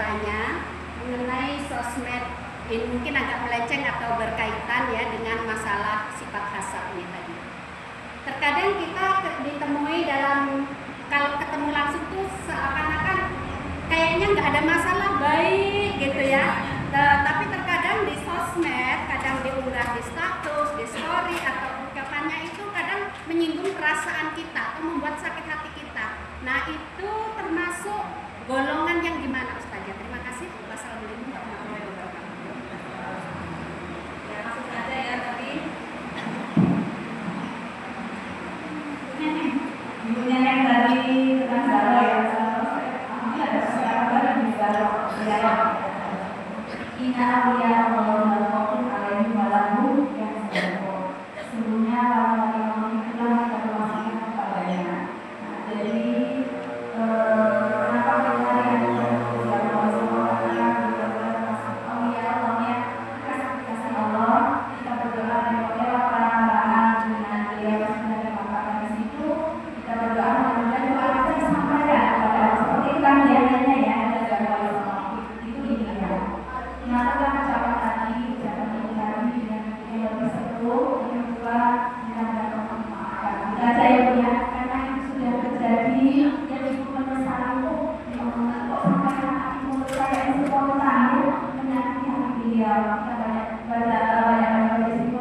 pembicaraannya mengenai sosmed. Ini mungkin agak melenceng atau berkaitan ya dengan masalah sifat hasad ini tadi. Terkadang kita ditemui dalam, kalau ketemu langsung tuh seakan-akan kayaknya nggak ada masalah, baik gitu ya. Tapi terkadang di sosmed, kadang diunggah di status, di story atau ucapannya itu kadang menyinggung perasaan kita atau membuat sakit hati kita. Nah itu termasuk golongan yang gimana Ustazah? Terima kasih. Wassalamualaikum warahmatullahi wabarakatuh. Ya langsung saja ya tadi. Ibunya yang tadi tentang galau ya. Ini ada sekarang di galau. Ina awliya Allah walaupun alaihi walahu yang sebelumnya orang-orang itulah kita bermaksudkan kepadanya. Jadi kenapa kita yang kasih Allah kita berdoa dan berdoa para dengan dia sebenarnya mengatakan di situ kita berdoa dan doa kita disampaikan kepada Allah seperti itu kan biasanya ya ada doa itu intinya. Mengatakan ucapan tadi ucapan ini tadi dengan yang lebih seru yang kedua dengan memaafkan kita aja ya punya karena itu sudah terjadi yang ibu menyesal itu kok sampai anak ibu saya itu spontan menyakiti hati beliau kita banyak baca di situ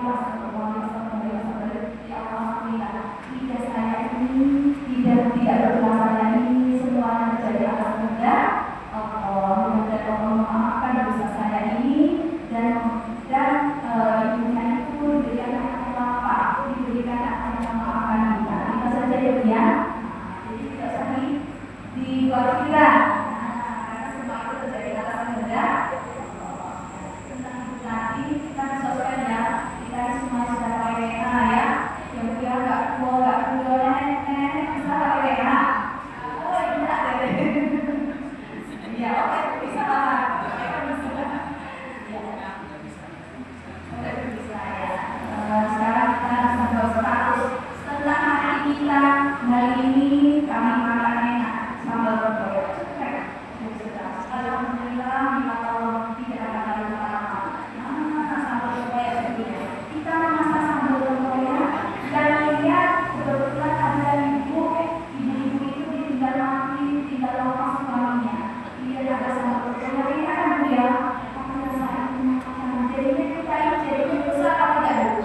ya Allah tidak saya ini tidak berdoa saya ini semua terjadi atas kehendak Allah memaafkan dosa saya ini dan ibunya itu diberikan anak yang lapar, diberikan anak yang memaafkan kita saja ya. Jadi tidak usah dibuat pikiran karena semua itu terjadi atas kehendak tentang itu nanti kita sosial ya, kita semua sudah pakai WA ya, yang dia nggak kedua nenek bisa pakai WA. Oh tidak deh. Ya oke bisa lah. Sekarang kita sambil status tentang hari kita hari ini kami makan enak sambal berdoa. Alhamdulillah bila Allah tidak ada kali lama. Sambal berdoa sebenarnya. Kita memasak sambal berdoa dan lihat kebetulan ada ibu itu ditinggal mati, tinggal lepas suaminya. Dia ada sambal berdoa ini kan dia. Jadinya kita ini jadinya dosa apa tidak?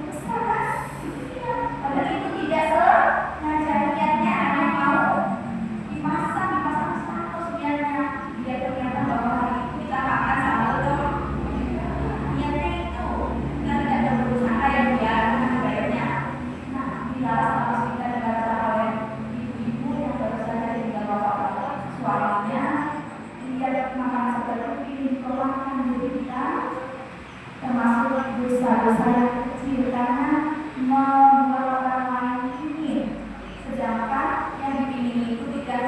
Dosa kan? Padahal itu tidak sengaja niatnya hanya mau dipasang status biarnya dia ternyata bahwa hari itu kita makan sambal dong. Niatnya itu kita tidak ada berusaha yang biar bayarnya. Nah, bila status kita dibaca oleh ibu-ibu yang baru saja tinggal bapak-bapak suaminya, dia makan seperti ini dikeluarkan dari kita, termasuk dosa-dosa yang kecil karena membuat orang lain ingin, sedangkan yang dipilih itu tidak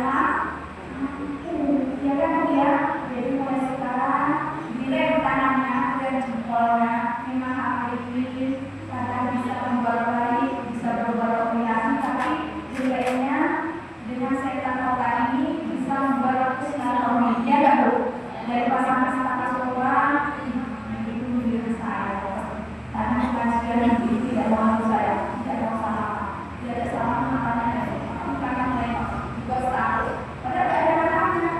mampu, ya kan dia. Jadi mulai sekarang direm tangannya dan jempolnya memang akan dipilih karena bisa membuat baik, bisa berbuat kombinasi, tapi nilainya dengan setan kota ini bisa membuat kesalahan ya nggak Bu? Dari pasangan status orang itu diri saya karena bukan sekali itu tidak mau saya tidak mau salah tidak ada salah makanya karena mereka buat status padahal tidak ada makanya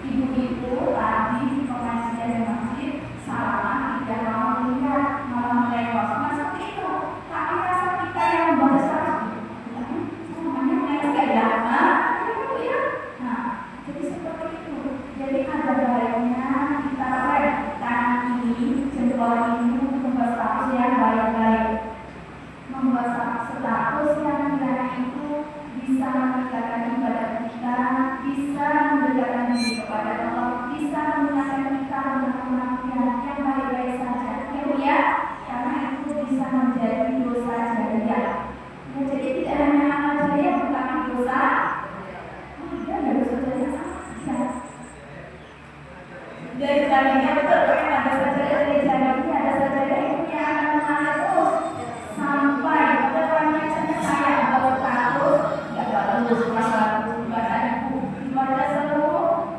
ibu-ibu tadi pengajian di masjid salah tidak mau melihat malah melewat nah seperti itu tapi rasa kita yang membuat status namanya nggak ada jadi seperti itu. Jadi ada baiknya kita rem tangan ini, jempol ini untuk membuat status yang baik-baik, membuat status yang kiranya itu bisa meningkatkan ibadah kita, bisa mendekatkan diri kepada Allah, bisa mengingatkan kita dengan penampilan yang baik-baik saja. Ya Bu ya, karena itu bisa menjadi dosa jariah. Ya, jadi tidak hanya amal jariah, tetapi dosa. Dari tadinya betul kan ada sajadah dari tadinya ada sajadah itu yang akan mengalir terus sampai orangnya saya baru status nggak bagus masalah badan ibu pada seluruh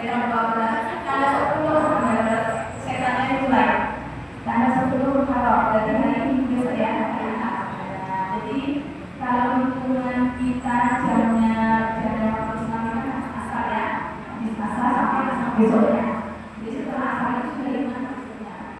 jam 12 tanggal 10 Maret setannya mulai tanggal 10 Maret dari hari ini juga saya jadi kalau hitungan kita jamnya waktu Islam kan asal ya, asal sampai besok ya.